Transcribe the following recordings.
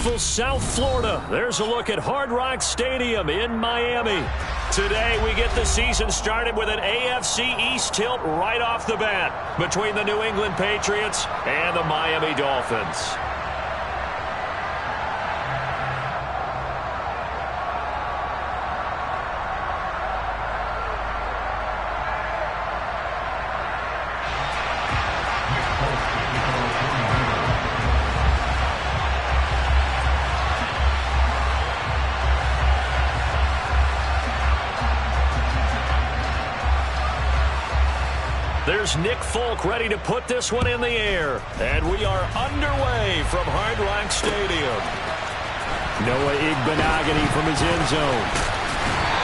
beautiful South Florida. There's a look at Hard Rock Stadium in Miami. Today we get the season started with an AFC East tilt right off the bat between the New England Patriots and the Miami Dolphins. There's Nick Folk ready to put this one in the air. And we are underway from Hard Rock Stadium. Noah Igbenogany from his end zone.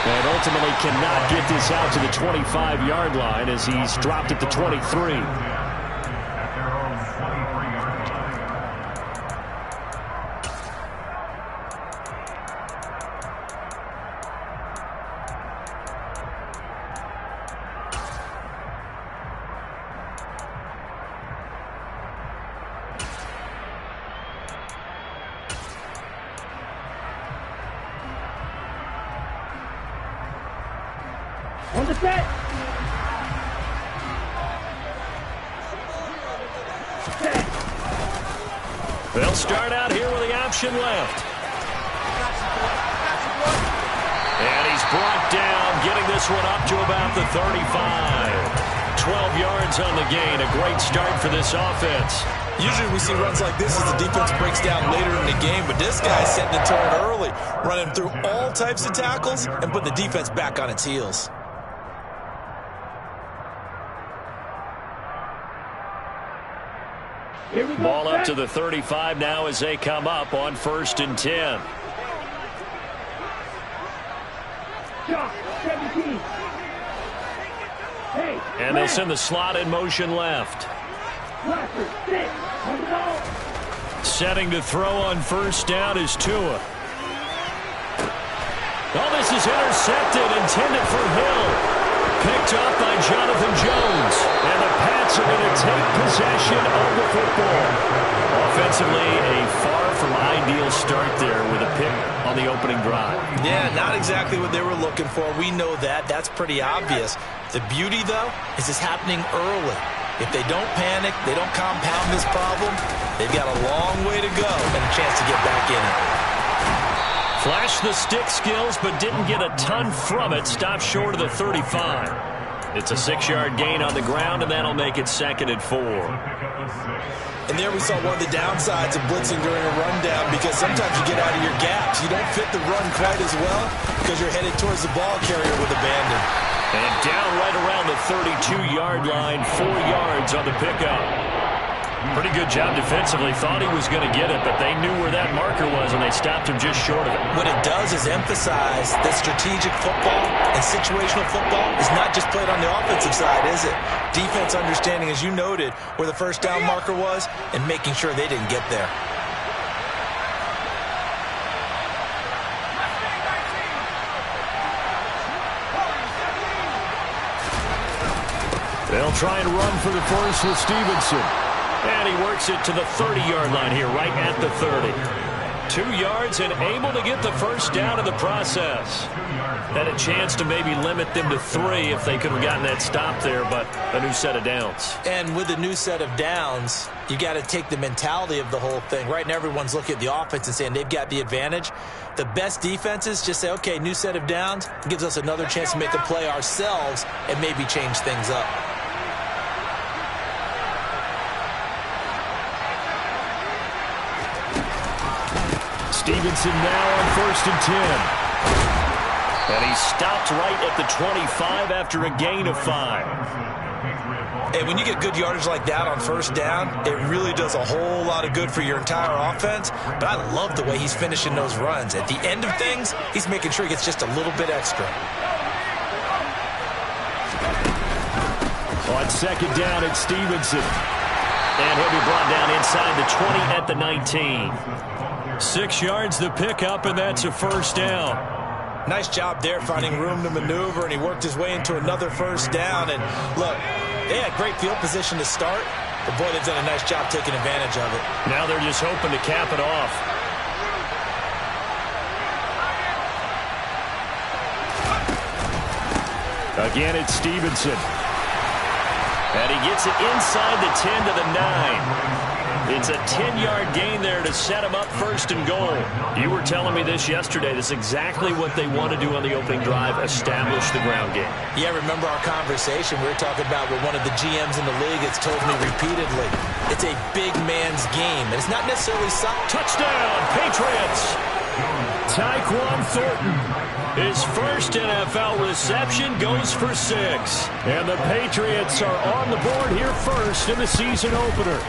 And ultimately cannot get this out to the 25-yard line as he's dropped at the 23. On the set. They'll start out here with the option left. And he's brought down, getting this one up to about the 35. 12 yards on the gain. A great start for this offense. Usually we see runs like this as the defense breaks down later in the game, but this guy's setting the tone early, running through all types of tackles and putting the defense back on its heels. Ball up to the 35 now as they come up on 1st and 10. And they'll send the slot in motion left. Setting to throw on 1st down is Tua. Oh, this is intercepted, intended for Hill. Picked up by Jonathan Jones. And the Pats are going to take possession of the football. Offensively, a far from ideal start there with a pick on the opening drive. Yeah, not exactly what they were looking for. We know that. That's pretty obvious. The beauty, though, is it's happening early. If they don't panic, they don't compound this problem, they've got a long way to go and a chance to get back in it. Flashed the stick skills, but didn't get a ton from it. Stopped short of the 35. It's a 6-yard gain on the ground, and that'll make it 2nd and 4. And there we saw one of the downsides of blitzing during a rundown, because sometimes you get out of your gaps. You don't fit the run quite as well because you're headed towards the ball carrier with abandon. And down right around the 32-yard line, 4 yards on the pickup. Pretty good job defensively. Thought he was going to get it, but they knew where that marker was, and they stopped him just short of it. What it does is emphasize that strategic football and situational football is not just played on the offensive side, is it? Defense understanding, as you noted, where the 1st down marker was and making sure they didn't get there. They'll try and run for the first with Stevenson. And he works it to the 30-yard line here, right at the 30. 2 yards and able to get the 1st down in the process. Had a chance to maybe limit them to 3 if they could have gotten that stop there, but a new set of downs. And with a new set of downs, you got to take the mentality of the whole thing. Right now, everyone's looking at the offense and saying they've got the advantage. The best defenses just say, okay, new set of downs, gives us another chance to make a play ourselves and maybe change things up. Stevenson now on 1st and 10. And he stopped right at the 25 after a gain of 5. And when you get good yardage like that on 1st down, it really does a whole lot of good for your entire offense. But I love the way he's finishing those runs. At the end of things, he's making sure he gets just a little bit extra. On 2nd down, it's Stevenson. And he'll be brought down inside the 20 at the 19. 6 yards the pickup, and that's a 1st down. Nice job there finding room to maneuver, and he worked his way into another 1st down. And look, they had great field position to start, but boy, they've done a nice job taking advantage of it. Now they're just hoping to cap it off. Again, it's Stevenson. And he gets it inside the 10 to the 9. It's a 10-yard gain there to set him up first and goal. You were telling me this yesterday. This is exactly what they want to do on the opening drive, establish the ground game. Yeah, remember our conversation we were talking about with one of the GMs in the league has told me repeatedly. It's a big man's game, and it's not necessarily something. Touchdown, Patriots! Tyquan Thornton. His first NFL reception goes for 6. And the Patriots are on the board here first in the season opener.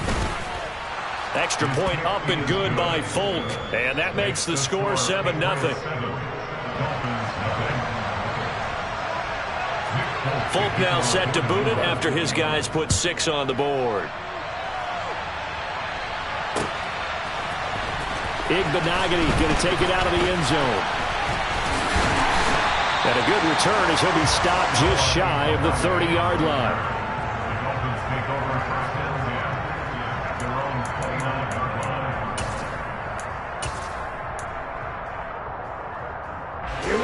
Extra point up and good by Folk. And that makes the score 7-0. Folk now set to boot it after his guys put 6 on the board. Igbenogany going to take it out of the end zone. And a good return as he'll be stopped just shy of the 30-yard line.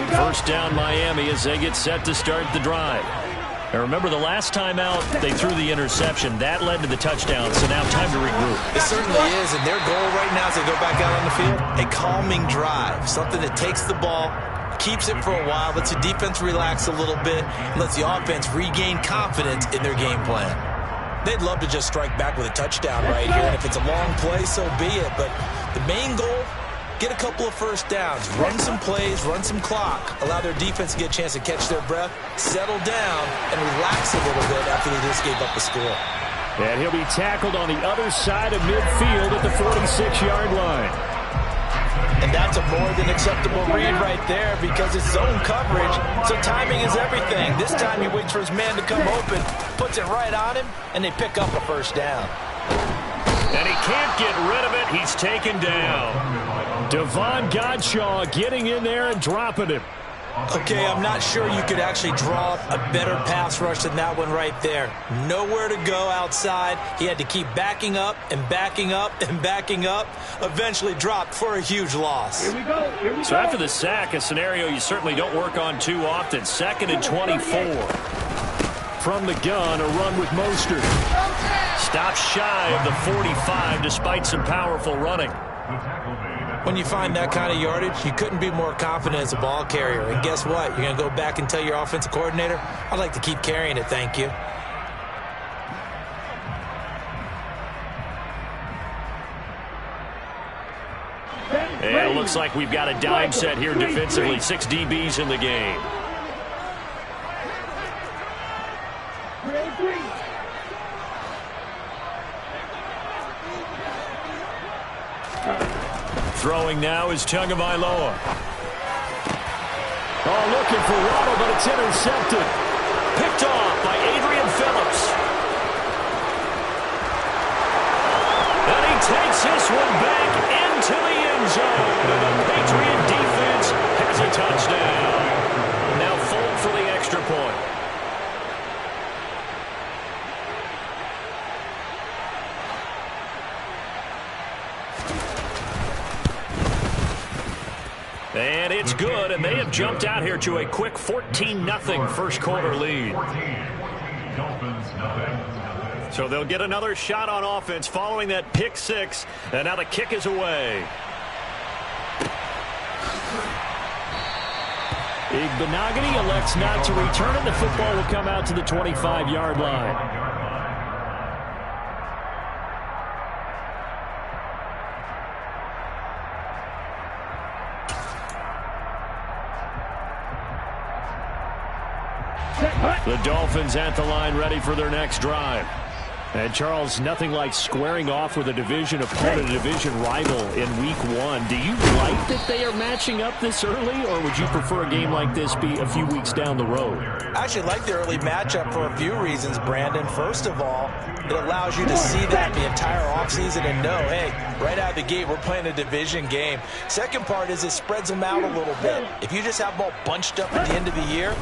First down Miami as they get set to start the drive. And remember, the last time out, they threw the interception. That led to the touchdown, so now time to regroup. It certainly is, and their goal right now as they go back out on the field, a calming drive, something that takes the ball, keeps it for a while, lets the defense relax a little bit, and lets the offense regain confidence in their game plan. They'd love to just strike back with a touchdown right here, and if it's a long play, so be it. But the main goal, get a couple of first downs, run some plays, run some clock, allow their defense to get a chance to catch their breath, settle down, and relax a little bit after they just gave up the score. And he'll be tackled on the other side of midfield at the 46-yard line. And that's a more than acceptable read right there because it's zone coverage, so timing is everything. This time he waits for his man to come open, puts it right on him, and they pick up a first down. And he can't get rid of it. He's taken down. Devon Godshaw getting in there and dropping him. Okay, I'm not sure you could actually draw up a better pass rush than that one right there. Nowhere to go outside. He had to keep backing up and backing up and backing up. Eventually dropped for a huge loss. Here we go. So after the sack, a scenario you certainly don't work on too often. 2nd and 24. From the gun, a run with Mostert. Stops shy of the 45 despite some powerful running. When you find that kind of yardage, you couldn't be more confident as a ball carrier. And guess what? You're going to go back and tell your offensive coordinator, I'd like to keep carrying it, thank you. And it looks like we've got a dime set here defensively. 6 DBs in the game. Throwing now is Tagovailoa. Oh, looking for Waddle, but it's intercepted. Picked off by Adrian Phillips. And he takes this one back into the end zone. And the Patriot defense has a touchdown. Now Folk for the extra point. And it's good, and they have jumped out here to a quick 14-0 first quarter lead. So they'll get another shot on offense following that pick 6, and now the kick is away. Igbenogany elects not to return it. The football will come out to the 25-yard line. The Dolphins at the line ready for their next drive. And, Charles, nothing like squaring off with a division opponent, a division rival in Week 1. Do you like that they are matching up this early, or would you prefer a game like this be a few weeks down the road? I actually like the early matchup for a few reasons, Brandon. First of all, it allows you to see that the entire offseason and know, hey, right out of the gate, we're playing a division game. Second part is it spreads them out a little bit. If you just have them all bunched up at the end of the year,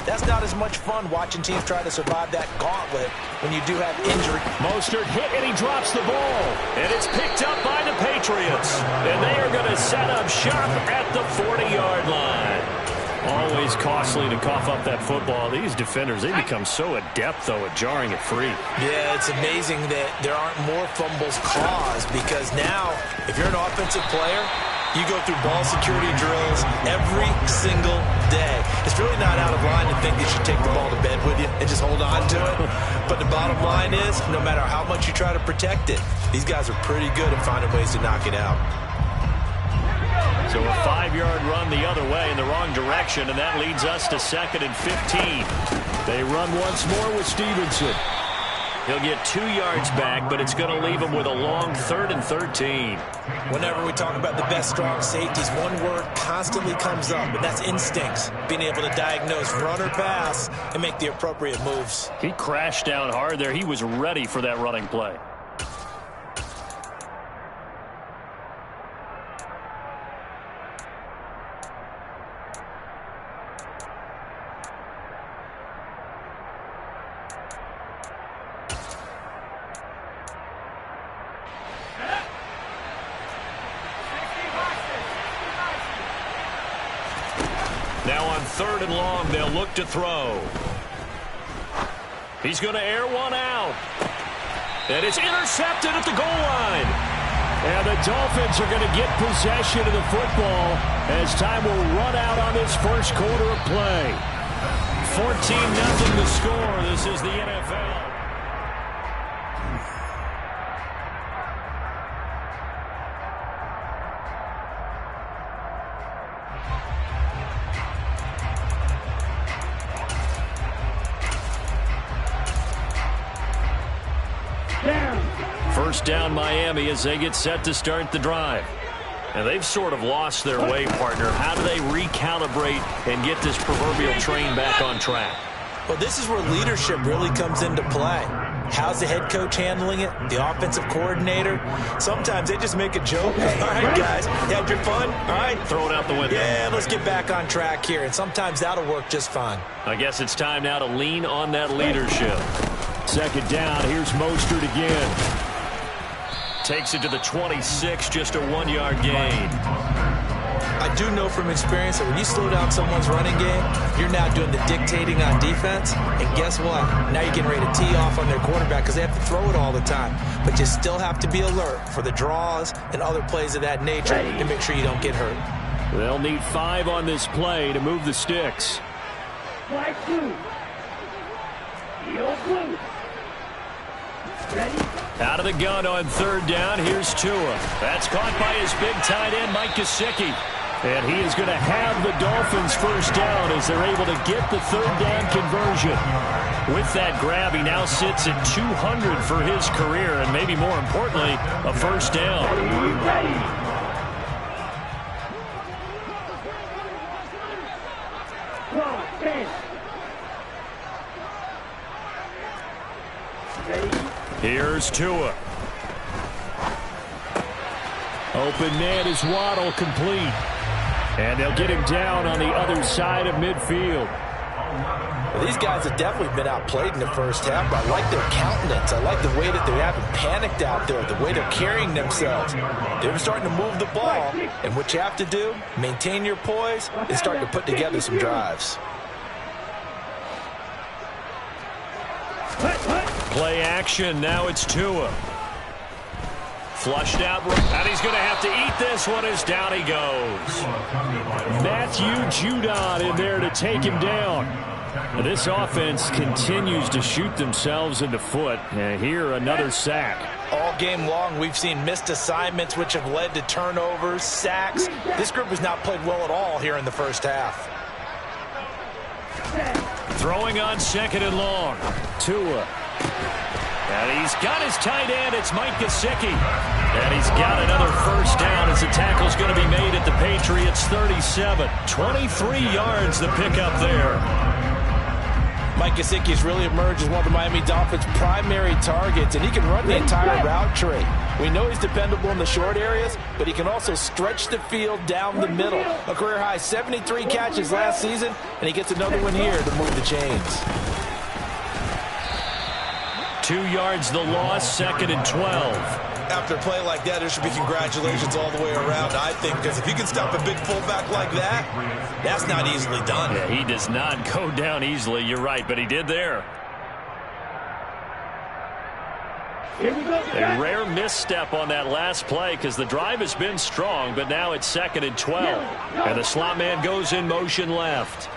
that's not as much fun watching teams try to survive that gauntlet when you do have injury. Mostert hit and he drops the ball. And it's picked up by the Patriots. And they are going to set up shop at the 40-yard line. Always costly to cough up that football. These defenders, they become so adept, though, at jarring it free. Yeah, it's amazing that there aren't more fumbles caused, because now, if you're an offensive player, you go through ball security drills every single day. It's really not out of line to think you should take the ball to bed with you and just hold on to it. But the bottom line is, no matter how much you try to protect it, these guys are pretty good at finding ways to knock it out. So a 5-yard run the other way in the wrong direction, and that leads us to 2nd and 15. They run once more with Stevenson. He'll get 2 yards back, but it's going to leave him with a long 3rd and 13. Whenever we talk about the best strong safeties, one word constantly comes up, and that's instincts. Being able to diagnose run or pass and make the appropriate moves. He crashed down hard there. He was ready for that running play. Now on 3rd and long, they'll look to throw. He's going to air one out. And it's intercepted at the goal line. And the Dolphins are going to get possession of the football as time will run out on this first quarter of play. 14-0 the score. This is the NFL. First down Miami as they get set to start the drive. And they've sort of lost their way, partner. How do they recalibrate and get this proverbial train back on track? Well, this is where leadership really comes into play. How's the head coach handling it? The offensive coordinator? Sometimes they just make a joke. All right, guys, you had your fun? All right. Throw it out the window. Yeah, let's get back on track here. And sometimes that'll work just fine. I guess it's time now to lean on that leadership. 2nd down, here's Mostert again. Takes it to the 26, just a 1-yard gain. I do know from experience that when you slow down someone's running game, you're now doing the dictating on defense. And guess what? Now you're getting ready to tee off on their quarterback because they have to throw it all the time. But you still have to be alert for the draws and other plays of that nature to make sure you don't get hurt. They'll need 5 on this play to move the sticks. Out of the gun on 3rd down. Here's Tua. That's caught by his big tight end, Mike Gesicki. And he is going to have the Dolphins first down as they're able to get the 3rd down conversion. With that grab, he now sits at 200 for his career, and maybe more importantly, a first down. Here's Tua. Open man is Waddle, complete. And they'll get him down on the other side of midfield. Well, these guys have definitely been outplayed in the first half, but I like their countenance. I like the way that they haven't panicked out there, the way they're carrying themselves. They're starting to move the ball, and what you have to do, maintain your poise, and start to put together some drives. Play action. Now it's Tua. Flushed out, and he's going to have to eat this one as down he goes. Matthew Judon in there to take him down. This offense continues to shoot themselves in the foot. And here, another sack. All game long, we've seen missed assignments, which have led to turnovers, sacks. This group has not played well at all here in the first half. Throwing on 2nd and long. Tua. And he's got his tight end. It's Mike Gesicki. And he's got another first down as the tackle's going to be made at the Patriots' 37. 23 yards the pickup there. Mike Gesicki has really emerged as one of the Miami Dolphins' primary targets, and he can run the entire route tree. We know he's dependable in the short areas, but he can also stretch the field down the middle. A career-high 73 catches last season, and he gets another one here to move the chains. 2 yards the loss, 2nd and 12. After a play like that, there should be congratulations all the way around, I think, because if you can stop a big fullback like that, that's not easily done. Yeah, he does not go down easily. You're right, but he did there. A rare misstep on that last play because the drive has been strong, but now it's 2nd and 12. And the slot man goes in motion left.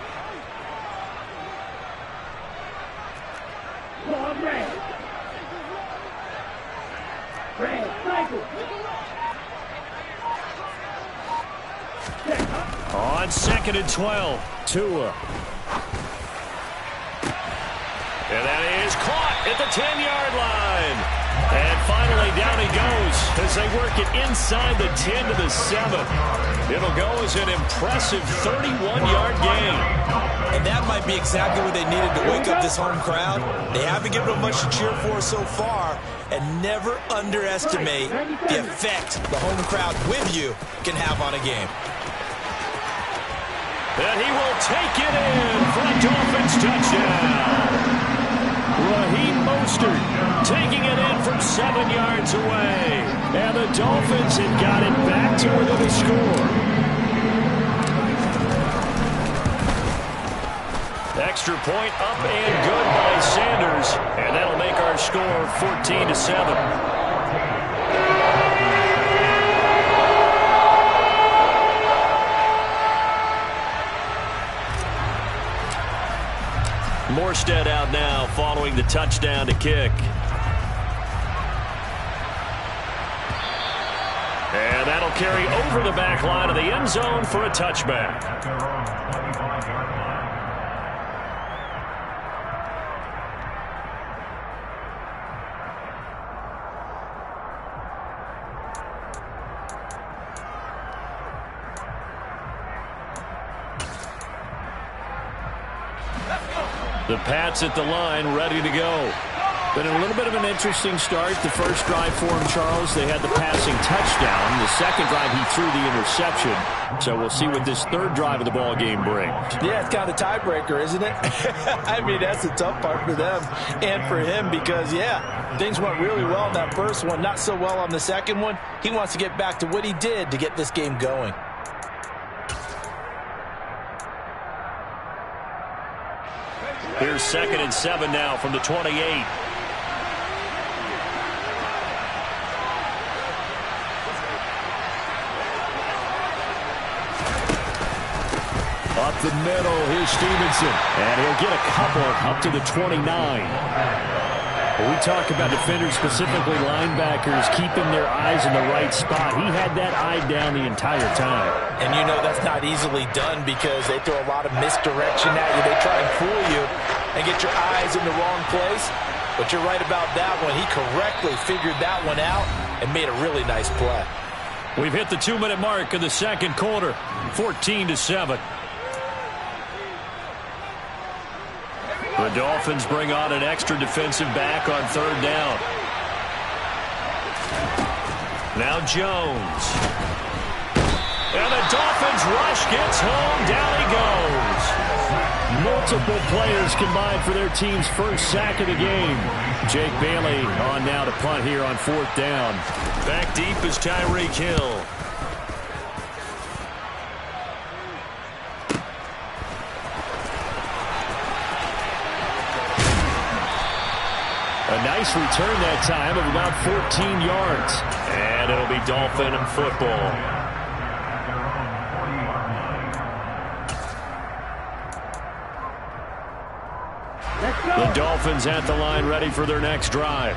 On 2nd and 12, Tua. And that is caught at the 10-yard line. And finally down he goes as they work it inside the 10 to the 7. It'll go as an impressive 31-yard gain. And that might be exactly what they needed to wake up this home crowd. They haven't given them much to cheer for so far. And never underestimate the effect the home crowd with you can have on a game. And he will take it in for a Dolphins touchdown. Raheem Mostert taking it in from 7 yards away. And the Dolphins have got it back to within a score. Extra point up and good by Sanders. And that'll make our score 14-7. Morstead out now following the touchdown to kick. And that'll carry over the back line of the end zone for a touchback. The Pats at the line, ready to go. Been a little bit of an interesting start. The first drive for him, Charles, they had the passing touchdown. The second drive, he threw the interception. So we'll see what this third drive of the ball game brings. Yeah, it's kind of a tiebreaker, isn't it? I mean, that's the tough part for them and for him because, yeah, things went really well in that first one, not so well on the second one. He wants to get back to what he did to get this game going. Here's 2nd and 7 now from the 28. Up the middle, here's Stevenson. And he'll get a couple up to the 29. When we talk about defenders, specifically linebackers, keeping their eyes in the right spot. He had that eye down the entire time. And you know that's not easily done because they throw a lot of misdirection at you. They try and fool you and get your eyes in the wrong place. But you're right about that one. He correctly figured that one out and made a really nice play. We've hit the 2-minute mark in the second quarter, 14-7. The Dolphins bring on an extra defensive back on third down. Now Jones. And the Dolphins rush gets home. Down he goes. Multiple players combined for their team's first sack of the game. Jake Bailey on now to punt here on fourth down. Back deep is Tyreek Hill. A nice return that time of about 14 yards. And it'll be Dolphin football. The Dolphins at the line ready for their next drive.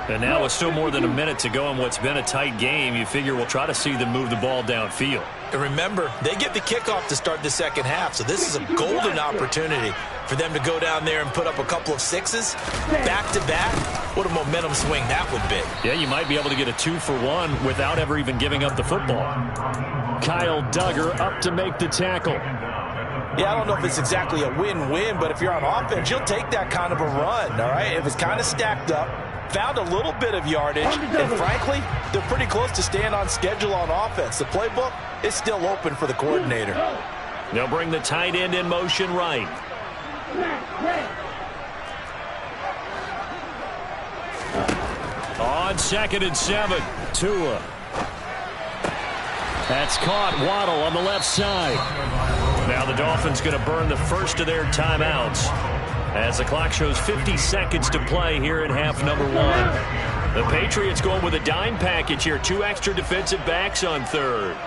And now with still more than a minute to go in what's been a tight game, you figure we'll try to see them move the ball downfield. And remember, they get the kickoff to start the second half, so this is a golden opportunity for them to go down there and put up a couple of sixes back-to-back. What a momentum swing that would be. Yeah, you might be able to get a 2-for-1 without ever even giving up the football. Kyle Duggar up to make the tackle. Yeah, I don't know if it's exactly a win-win, but if you're on offense, you'll take that kind of a run, all right? If it's kind of stacked up, found a little bit of yardage, and frankly, they're pretty close to staying on schedule on offense. The playbook is still open for the coordinator. They'll bring the tight end in motion right. On 2nd and 7, Tua. That's caught. Waddle on the left side. Now the Dolphins going to burn the first of their timeouts as the clock shows 50 seconds to play here in half number 1. The Patriots going with a dime package here. 2 extra defensive backs on 3rd.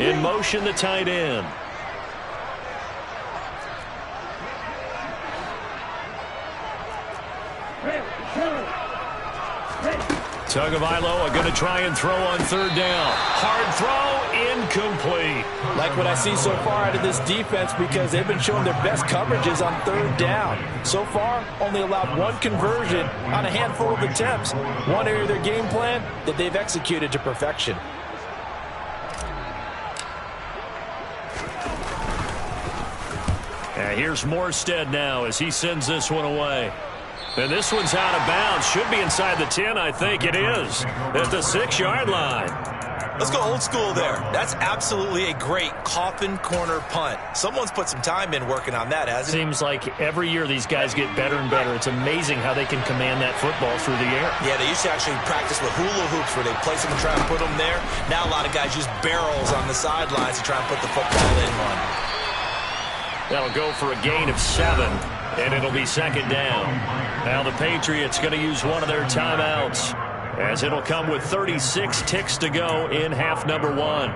In motion, the tight end. Tagovailoa going to try and throw on 3rd down. Hard throw, incomplete. Like what I see so far out of this defense because they've been showing their best coverages on 3rd down. So far, only allowed 1 conversion on a handful of attempts. One area of their game plan that they've executed to perfection. And here's Morstead now as he sends this one away. And this one's out of bounds. Should be inside the 10, I think it is. At the 6-yard line. Let's go old school there. That's absolutely a great coffin corner punt. Someone's put some time in working on that, hasn't it? Seems like every year these guys get better and better. It's amazing how they can command that football through the air. Yeah, they used to actually practice with hula hoops where they place them and try and put them there. Now a lot of guys use barrels on the sidelines to try and put the football in one. That'll go for a gain of 7, and it'll be 2nd down. Now the Patriots going to use one of their timeouts, as it'll come with 36 ticks to go in half number 1.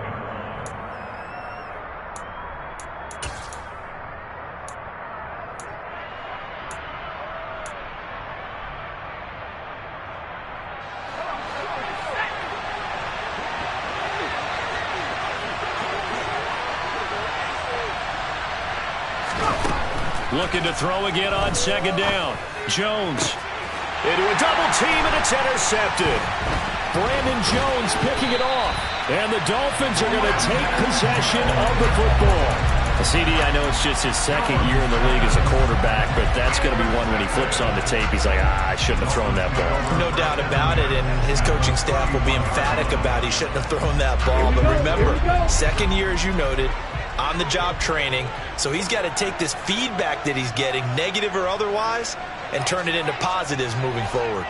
Looking to throw again on 2nd down. Jones into a double team, and it's intercepted. Brandon Jones picking it off. And the Dolphins are going to take possession of the football. CD, I know it's just his 2nd year in the league as a quarterback, but that's going to be one when he flips on the tape. He's like, I shouldn't have thrown that ball. No doubt about it, and his coaching staff will be emphatic about he shouldn't have thrown that ball. But remember, 2nd year, as you noted, on-the-job training, so he's got to take this feedback that he's getting, negative or otherwise, and turn it into positives moving forward.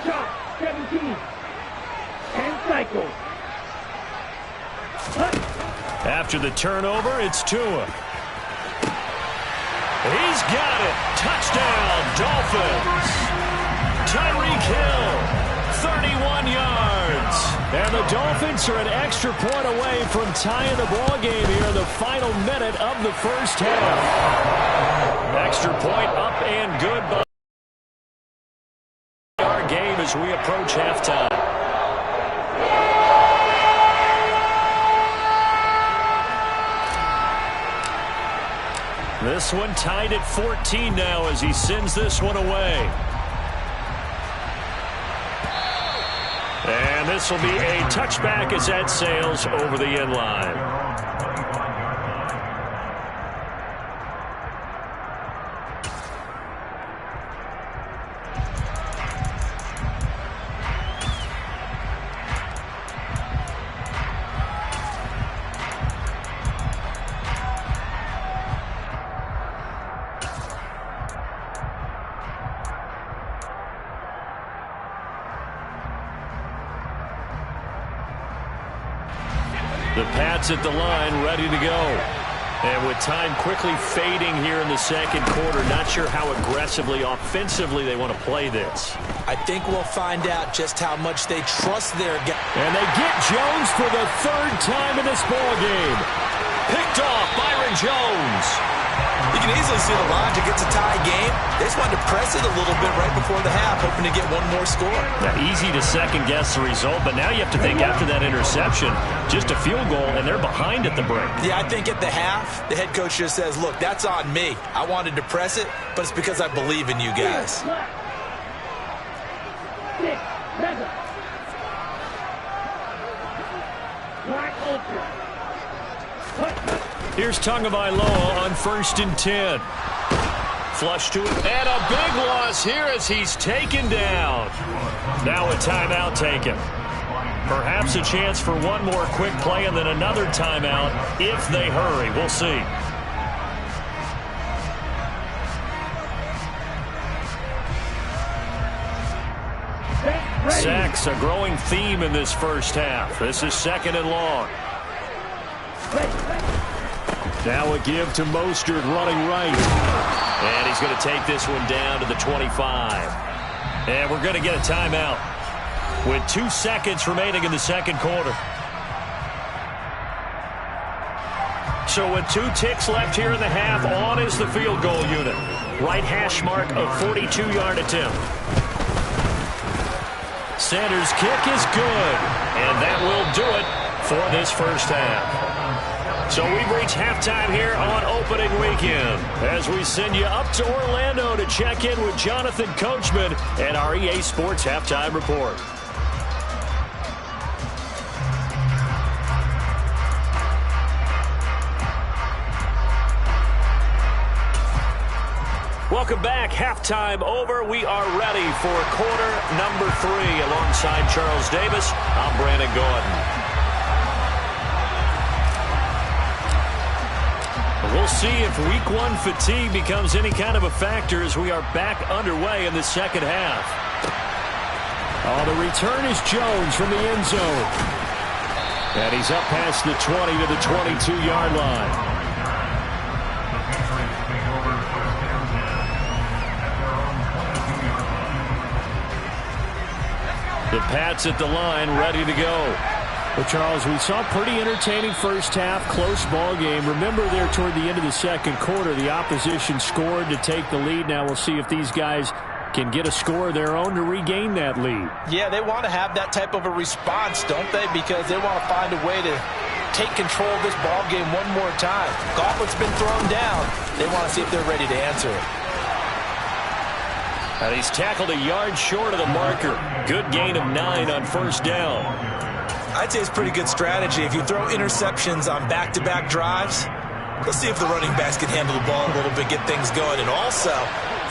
Shot 17 and cycle. After the turnover, it's Tua. He's got it. Touchdown, Dolphins. Tyreek Hill, 31 yards. And the Dolphins are an extra point away from tying the ball game here in the final minute of the first half. Extra point up and good by our game as we approach halftime. This one tied at 14 now as he sends this one away. And this will be a touchback as that sails over the end line. The Pats at the line, ready to go. And with time quickly fading here in the second quarter, not sure how aggressively, offensively they want to play this. I think we'll find out just how much they trust their guy. And they get Jones for the 3rd time in this ballgame. Picked off, Byron Jones. You can easily see the logic. It's a tie game. They just wanted to press it a little bit right before the half, hoping to get one more score. Now, easy to second-guess the result, but now you have to think after that interception, just a field goal, and they're behind at the break. Yeah, I think at the half, the head coach just says, look, that's on me. I wanted to press it, but it's because I believe in you guys. 6, 7. Black ultra. Here's Tagovailoa on 1st and 10. Flush to it, and a big loss here as he's taken down. Now a timeout taken. Perhaps a chance for one more quick play and then another timeout if they hurry. We'll see. Sacks, a growing theme in this first half. This is 2nd and long. Now a give to Mostert running right. And he's going to take this one down to the 25. And we're going to get a timeout with 2 seconds remaining in the second quarter. So with 2 ticks left here in the half, on is the field goal unit. Right hash mark of 42-yard attempt. Sanders' kick is good, and that will do it for this first half. So we've reached halftime here on opening weekend as we send you up to Orlando to check in with Jonathan Coachman and our EA Sports Halftime Report. Welcome back. Halftime over. We are ready for quarter number 3 alongside Charles Davis. I'm Brandon Gordon. We'll see if week 1 fatigue becomes any kind of a factor as we are back underway in the second half. Oh, the return is Jones from the end zone. And he's up past the 20 to the 22-yard line. The Pats at the line, ready to go. Well, Charles, we saw a pretty entertaining first half, close ball game. Remember there toward the end of the second quarter, the opposition scored to take the lead. Now we'll see if these guys can get a score of their own to regain that lead. Yeah, they want to have that type of a response, don't they? Because they want to find a way to take control of this ball game one more time. Gauntlet's been thrown down. They want to see if they're ready to answer it. And he's tackled a yard short of the marker. Good gain of 9 on first down. I'd say it's pretty good strategy. If you throw interceptions on back-to-back drives, let's see if the running backs can handle the ball a little bit, get things going. And also,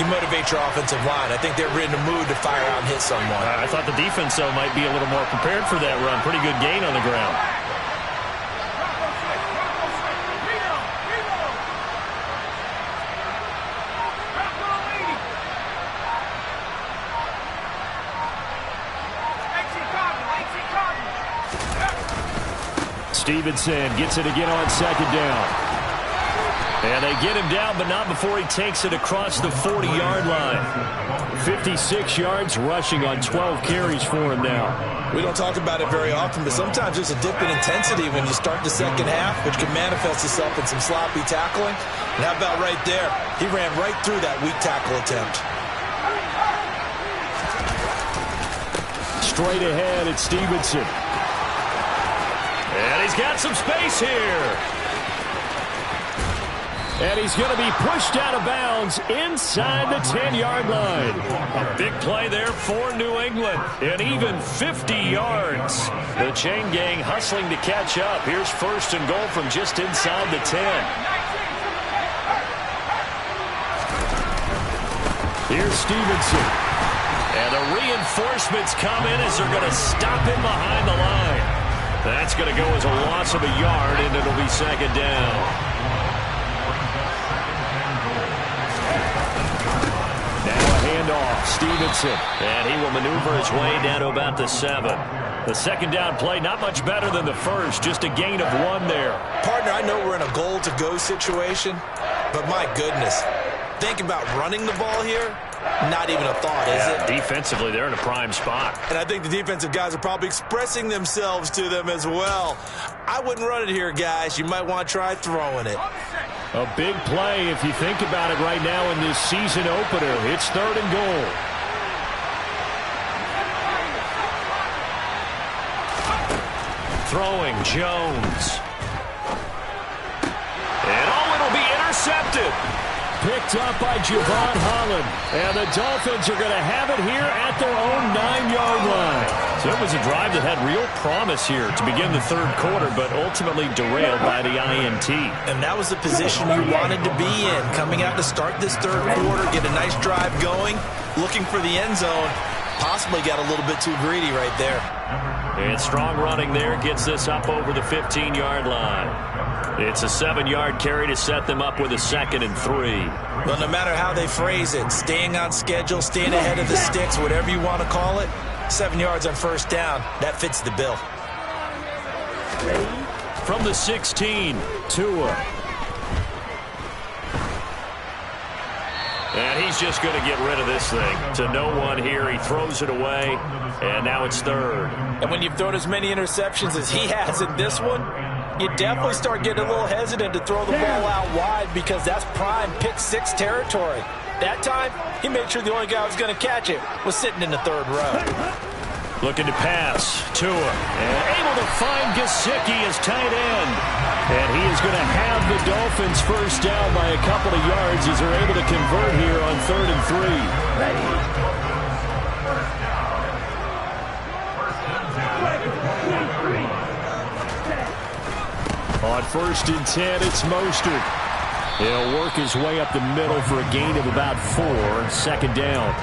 you motivate your offensive line. I think they're in the mood to fire out and hit someone. I thought the defense, though, might be a little more prepared for that run. Pretty good gain on the ground. Stevenson gets it again on second down. And they get him down, but not before he takes it across the 40-yard line. 56 yards rushing on 12 carries for him now. We don't talk about it very often, but sometimes there's a dip in intensity when you start the second half, which can manifest itself in some sloppy tackling. And how about right there? He ran right through that weak tackle attempt. Straight ahead, it's Stevenson. And he's got some space here. And he's going to be pushed out of bounds inside the 10-yard line. A big play there for New England. And even 50 yards. The chain gang hustling to catch up. Here's first and goal from just inside the 10. Here's Stevenson. And the reinforcements come in as they're going to stop him behind the line. That's going to go as a loss of a yard, and it'll be second down. Now a handoff, Stevenson. And he will maneuver his way down to about the 7. The second down play, not much better than the first, just a gain of 1 there. Partner, I know we're in a goal-to-go situation, but my goodness, think about running the ball here. Not even a thought, is it? Defensively, they're in a prime spot. And I think the defensive guys are probably expressing themselves to them as well. I wouldn't run it here, guys. You might want to try throwing it. A big play if you think about it right now in this season opener. It's 3rd and goal. Throwing Jones. And it'll be intercepted. Picked up by Javon Holland. And the Dolphins are going to have it here at their own 9-yard line. So it was a drive that had real promise here to begin the third quarter, but ultimately derailed by the INT. And that was the position you wanted to be in. Coming out to start this third quarter, get a nice drive going, looking for the end zone. Possibly got a little bit too greedy right there. And strong running there gets this up over the 15-yard line. It's a 7-yard carry to set them up with a 2nd and 3. Well, no matter how they phrase it, staying on schedule, staying ahead of the sticks, whatever you want to call it, 7 yards on first down. That fits the bill. From the 16, Tua. And he's just going to get rid of this thing. To no one here. He throws it away, and now it's third. And when you've thrown as many interceptions as he has in this one, you definitely start getting a little hesitant to throw the ball out wide because that's prime pick six territory. That time, he made sure the only guy who was going to catch it was sitting in the third row. Looking to pass. Tua. And able to find Gesicki as tight end. And he is going to have the Dolphins first down by a couple of yards as they're able to convert here on 3rd and 3. On 1st and 10, it's Mostert. He'll work his way up the middle for a gain of about 4. 2nd down.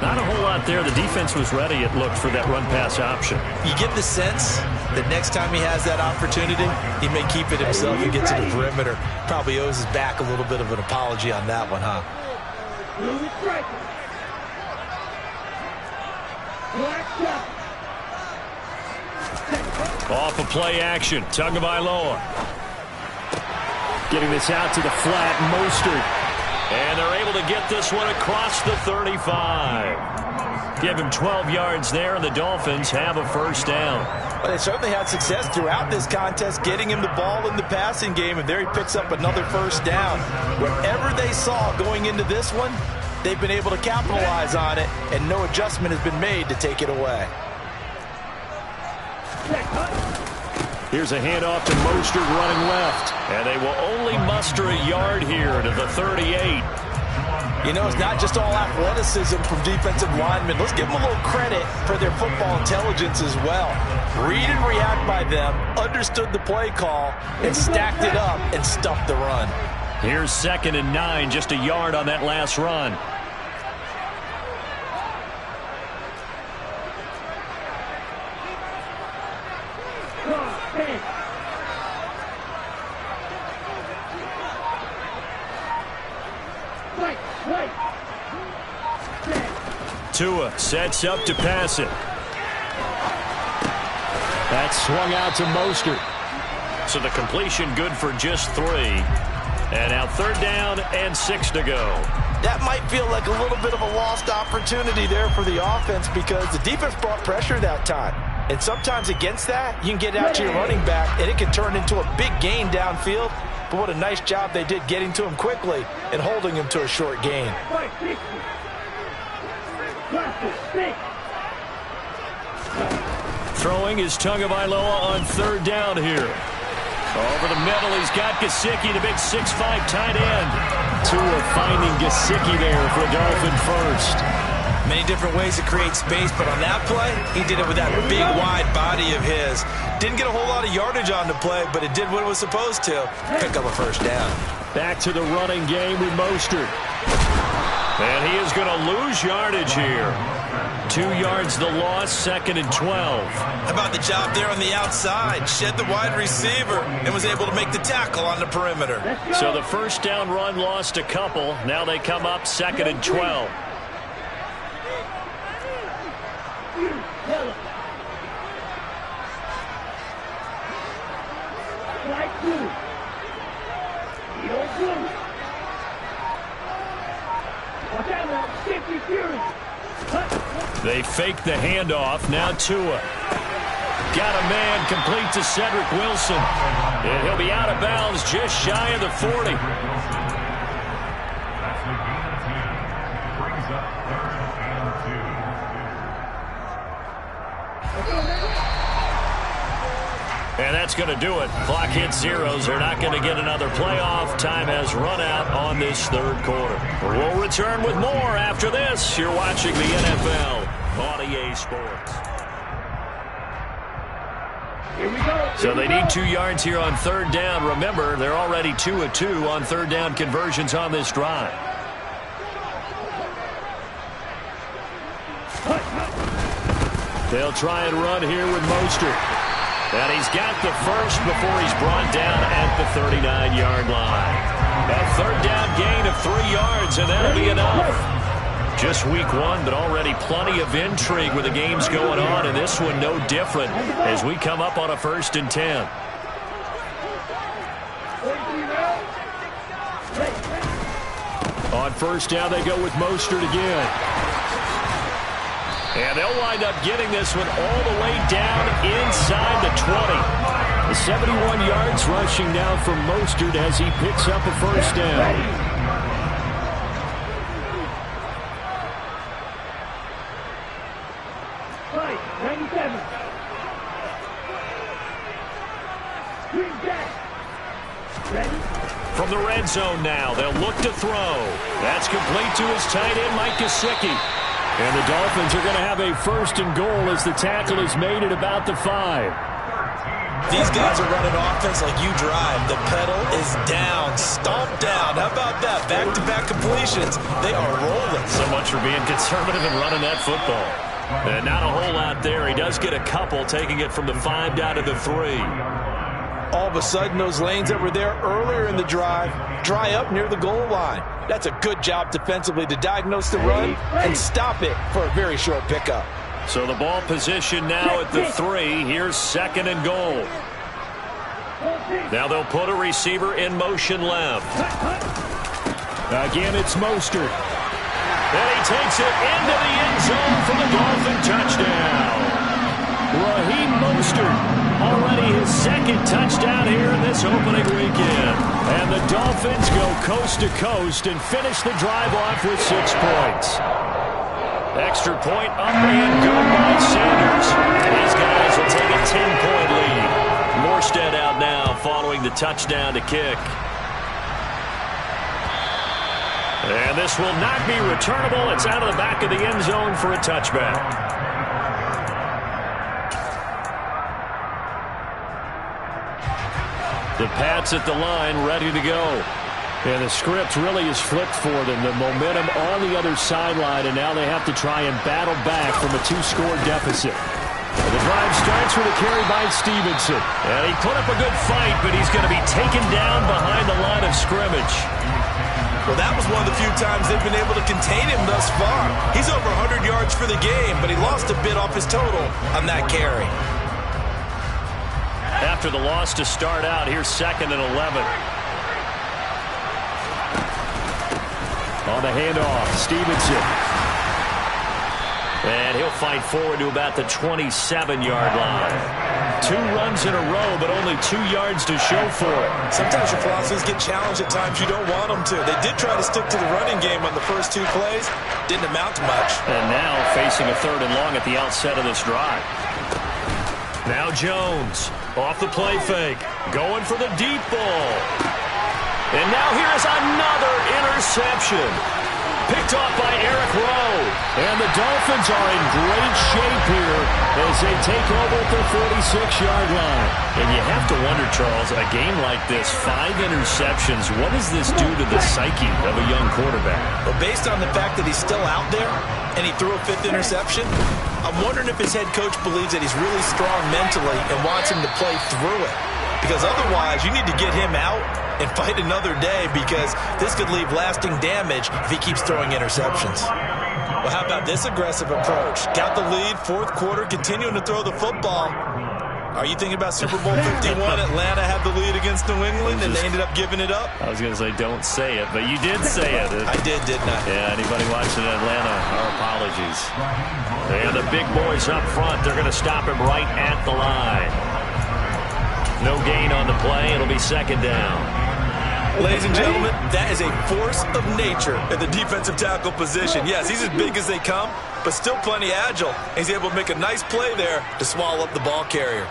Not a whole lot there. The defense was ready, it looked, for that run-pass option. You get the sense that next time he has that opportunity, he may keep it himself and get to the perimeter. Probably owes his back a little bit of an apology on that one, huh? Off of play action. Tagovailoa. Getting this out to the flat. Mostert. And they're able to get this one across the 35. Give him 12 yards there, and the Dolphins have a first down. Well, they certainly had success throughout this contest getting him the ball in the passing game, and there he picks up another first down. Whatever they saw going into this one, they've been able to capitalize on it, and no adjustment has been made to take it away. Here's a handoff to Mostert running left. And they will only muster a yard here to the 38. You know, it's not just all athleticism from defensive linemen. Let's give them a little credit for their football intelligence as well. Read and react by them, understood the play call, and stacked it up and stuffed the run. Here's 2nd and 9, just a yard on that last run. Tua sets up to pass it. That's swung out to Mostert. So the completion good for just 3. And now 3rd down and 6 to go. That might feel like a little bit of a lost opportunity there for the offense because the defense brought pressure that time. And sometimes against that, you can get out to your running back, and it can turn into a big gain downfield. But what a nice job they did getting to him quickly and holding him to a short gain. Throwing is Tagovailoa on 3rd down here. Over the middle, he's got Gesicki, the big 6'5" tight end. Tua finding Gesicki there for a Dolphin first. Many different ways to create space, but on that play, he did it with that big, wide body of his. Didn't get a whole lot of yardage on the play, but it did what it was supposed to. Pick up a first down. Back to the running game with Mostert. And he is going to lose yardage here. 2 yards the loss, 2nd and 12. How about the job there on the outside? Shed the wide receiver and was able to make the tackle on the perimeter. So the first down run lost a couple. Now they come up 2nd and 12. They fake the handoff. Now Tua. Got a man complete to Cedric Wilson. And he'll be out of bounds just shy of the 40. And that's going to do it. Clock hits zeros. They're not going to get another playoff. Time has run out on this 3rd quarter. We'll return with more after this. You're watching the NFL on EA Sports. Here we go. So they need 2 yards here on 3rd down. Remember, they're already 2 of 2 on 3rd down conversions on this drive. They'll try and run here with Mostert. And he's got the first before he's brought down at the 39-yard line. A 3rd down gain of 3 yards, and that'll be enough. Just week one, but already plenty of intrigue where the game's going on, and this one no different as we come up on a 1st and 10. On 1st down, they go with Mostert again. And they'll wind up getting this one all the way down inside the 20. The 71 yards rushing now from Mostert as he picks up a 1st down. From the red zone now, they'll look to throw. That's complete to his tight end, Mike Gesicki. And the Dolphins are going to have a 1st and goal as the tackle is made at about the 5. These guys are running offense like you drive. The pedal is down, stomped down. How about that? Back-to-back completions. They are rolling. So much for being conservative and running that football. And not a whole lot there. He does get a couple, taking it from the 5 down to the 3. All of a sudden, those lanes that were there earlier in the drive dry up near the goal line. That's a good job defensively to diagnose the run and stop it for a very short pickup. So the ball position now at the 3. Here's 2nd and goal. Now they'll put a receiver in motion left. Again, it's Mostert. And he takes it into the end zone for the Dolphin touchdown. Raheem Mostert. Already his 2nd touchdown here in this opening weekend. And the Dolphins go coast to coast and finish the drive off with 6 points. Extra point up and good by Sanders. These guys will take a 10-point lead. Morstead out now following the touchdown to kick. And this will not be returnable. It's out of the back of the end zone for a touchback. The Pats at the line, ready to go. And the script really is flipped for them. The momentum on the other sideline, and now they have to try and battle back from a 2-score deficit. And the drive starts with a carry by Stevenson. And he put up a good fight, but he's going to be taken down behind the line of scrimmage. Well, that was one of the few times they've been able to contain him thus far. He's over 100 yards for the game, but he lost a bit off his total on that carry. After the loss to start out, here's 2nd and 11. On the handoff, Stevenson. And he'll fight forward to about the 27-yard line. 2 runs in a row, but only 2 yards to show for it. Sometimes your philosophies get challenged at times you don't want them to. They did try to stick to the running game on the first 2 plays. Didn't amount to much. And now facing a 3rd and long at the outset of this drive. Now Jones off the play fake. Going for the deep ball. And now here's another interception. Picked off by Eric Rowe. And the Dolphins are in great shape here as they take over at the 46-yard line. And you have to wonder, Charles, a game like this, 5 interceptions, what does this do to the psyche of a young quarterback? Well, based on the fact that he's still out there and he threw a 5th interception, I'm wondering if his head coach believes that he's really strong mentally and wants him to play through it. Because otherwise, you need to get him out and fight another day, because this could leave lasting damage if he keeps throwing interceptions. Well, how about this aggressive approach? Got the lead, 4th quarter, continuing to throw the football. Are you thinking about Super Bowl 51? Atlanta had the lead against New England, and they ended up giving it up? I was going to say don't say it, but you did say it. I did, didn't I? Yeah, anybody watching Atlanta, our apologies. And the big boys up front, they're going to stop him right at the line. No gain on the play. It'll be 2nd down. Ladies and gentlemen, that is a force of nature at the defensive tackle position. Yes, he's as big as they come, but still plenty agile. He's able to make a nice play there to swallow up the ball carrier.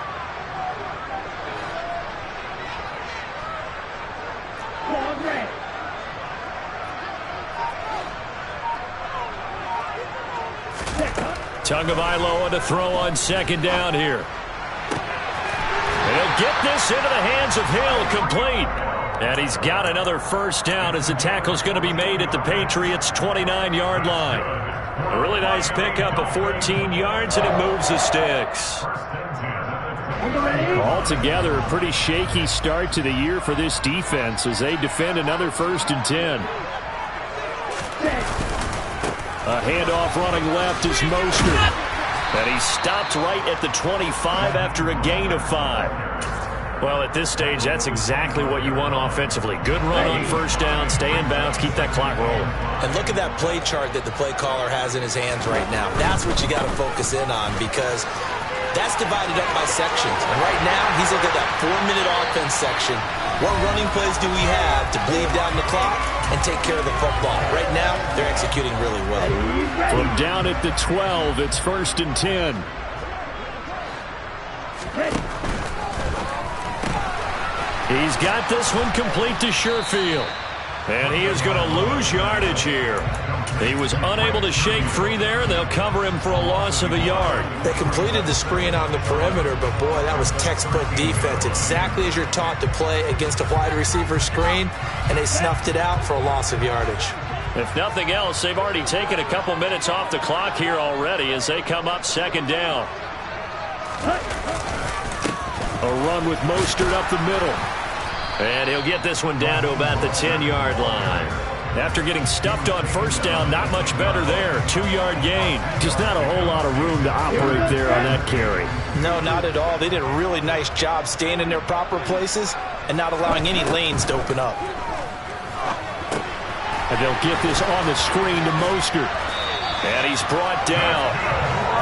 Tagovailoa to throw on 2nd down here. He'll get this into the hands of Hill, complete. And he's got another 1st down as the tackle's going to be made at the Patriots' 29-yard line. A really nice pickup of 14 yards, and it moves the sticks. Altogether, a pretty shaky start to the year for this defense as they defend another 1st and 10. A handoff running left is Mostert. And he stopped right at the 25 after a gain of 5. Well, at this stage, that's exactly what you want offensively. Good run on first down, stay in bounds, keep that clock rolling. And look at that play chart that the play caller has in his hands right now. That's what you got to focus in on, because that's divided up by sections. And right now, he's looking at that 4-minute offense section. What running plays do we have to bleed down the clock and take care of the football? Right now, they're executing really well. From down at the 12, it's 1st and 10. He's got this one complete to Sherfield. And he is going to lose yardage here. He was unable to shake free there. They'll cover him for a loss of a yard. They completed the screen on the perimeter, but boy, that was textbook defense. Exactly as you're taught to play against a wide receiver screen, and they snuffed it out for a loss of yardage. If nothing else, they've already taken a couple minutes off the clock here already as they come up 2nd down. A run with Mostert up the middle. And he'll get this one down to about the 10-yard line. After getting stuffed on first down, not much better there. 2-yard gain. Just not a whole lot of room to operate there on that carry. No, not at all. They did a really nice job staying in their proper places and not allowing any lanes to open up. And they'll get this on the screen to Mostert. And he's brought down.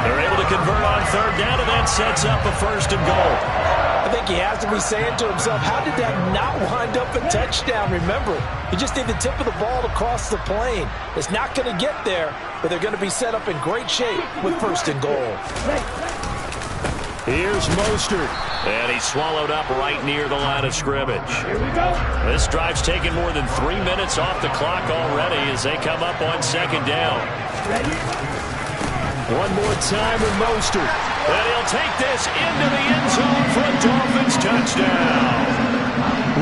They're able to convert on 3rd down, and that sets up a 1st and goal. I think he has to be saying to himself, how did that not wind up a touchdown? Remember, he just did the tip of the ball across the plane. It's not going to get there, but they're going to be set up in great shape with 1st and goal. Here's Mostert. And he's swallowed up right near the line of scrimmage. Here we go. This drive's taken more than 3 minutes off the clock already as they come up on 2nd down. Ready? One more time with Mostert. And he'll take this into the end zone for a Dolphins touchdown.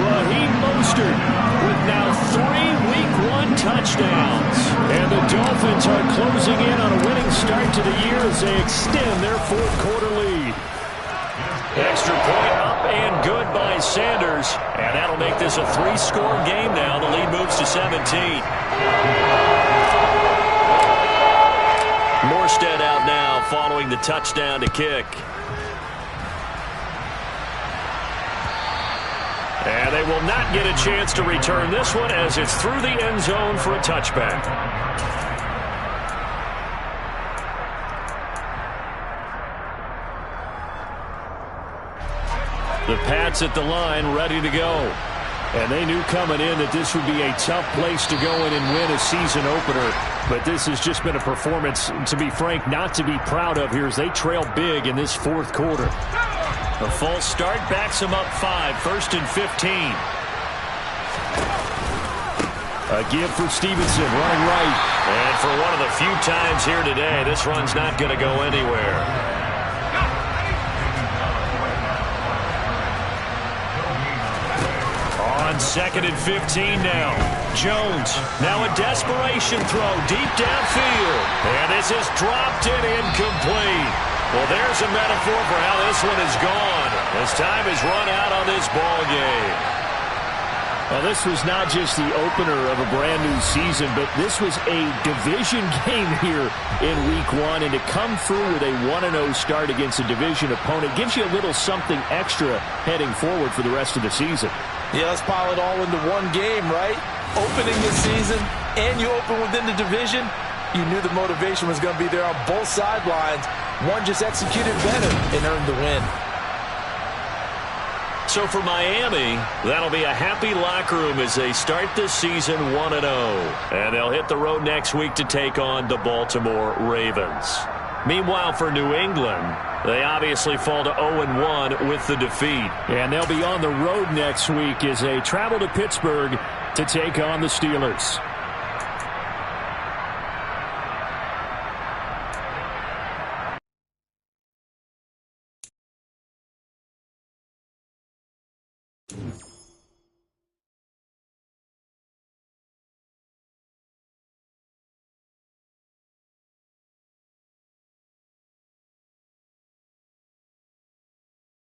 Raheem Mostert with now 3 Week 1 touchdowns. And the Dolphins are closing in on a winning start to the year as they extend their 4th quarter lead. Extra point up and good by Sanders. And that'll make this a 3-score game now. The lead moves to 17. Morstead out now following the touchdown to kick. And they will not get a chance to return this one as it's through the end zone for a touchback. The Pats at the line ready to go. And they knew coming in that this would be a tough place to go in and win a season opener. But this has just been a performance, to be frank, not to be proud of here as they trail big in this 4th quarter. A false start backs them up 5, 1st and 15. A give for Stevenson, running right. And for one of the few times here today, this run's not going to go anywhere. On 2nd and 15 now. Jones, now a desperation throw deep downfield. And this is dropped and incomplete. Well, there's a metaphor for how this one is gone. As time is run out on this ball game. Well, this was not just the opener of a brand new season, but this was a division game here in Week 1. And to come through with a 1-0 start against a division opponent gives you a little something extra heading forward for the rest of the season. Yeah, let's pile it all into one game, right? Opening the season, and you open within the division. You knew the motivation was going to be there on both sidelines. One just executed better and earned the win. So for Miami, that'll be a happy locker room as they start this season 1-0. And they'll hit the road next week to take on the Baltimore Ravens. Meanwhile, for New England, they obviously fall to 0-1 with the defeat. And they'll be on the road next week as they travel to Pittsburgh to take on the Steelers.